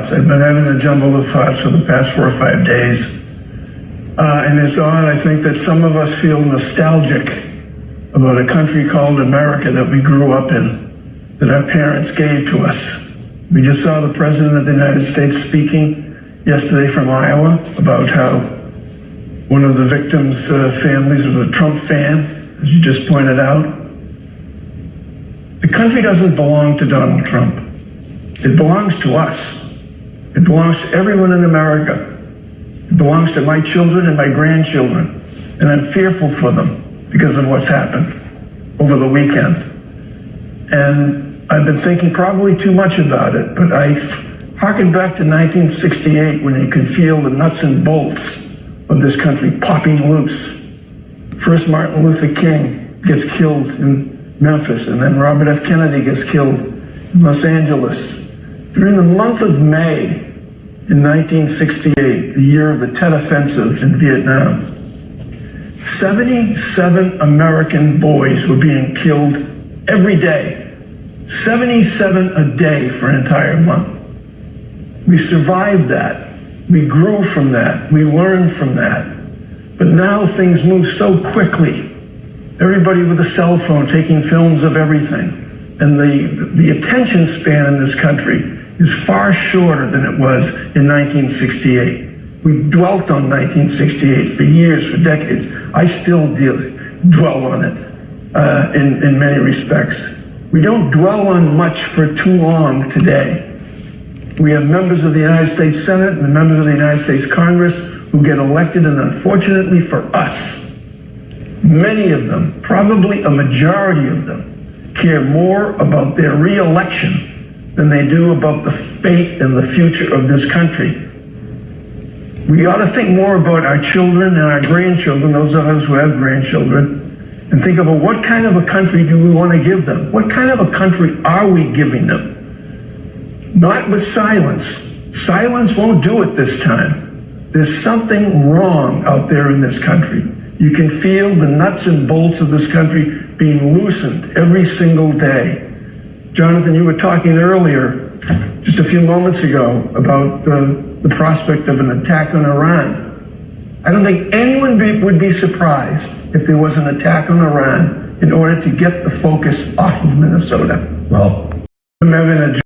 thoughts. I've been having a jumble of thoughts for the past 4 or 5 days. And it's odd, I think, that some of us feel nostalgic about a country called America that we grew up in, that our parents gave to us. We just saw the President of the United States speaking yesterday from Iowa about how one of the victims' families was a Trump fan, as you just pointed out. The country doesn't belong to Donald Trump. It belongs to us. It belongs to everyone in America. It belongs to my children and my grandchildren. And I'm fearful for them because of what's happened over the weekend. And I've been thinking probably too much about it, but I harken back to 1968 when you could feel the nuts and bolts of this country popping loose. First, Martin Luther King gets killed in Memphis, and then Robert F. Kennedy gets killed in Los Angeles. During the month of May in 1968, the year of the Tet Offensive in Vietnam, 77 American boys were being killed every day. 77 a day for an entire month. We survived that. We grew from that. We learned from that. But now things move so quickly. Everybody with a cell phone taking films of everything. And the attention span in this country is far shorter than it was in 1968. We dwelt on 1968 for years, for decades. I still dwell on it in many respects. We don't dwell on much for too long today. We have members of the United States Senate and members of the United States Congress who get elected, and unfortunately for us, many of them, probably a majority of them, care more about their re-election than they do about the fate and the future of this country. We ought to think more about our children and our grandchildren, those of us who have grandchildren, and think about what kind of a country do we want to give them? What kind of a country are we giving them? Not with silence. Silence won't do it this time. There's something wrong out there in this country. You can feel the nuts and bolts of this country being loosened every single day. Jonathan, you were talking earlier, just a few moments ago, about the prospect of an attack on Iran. I don't think anyone would be surprised if there was an attack on Iran in order to get the focus off of Minnesota. Well, I'm having a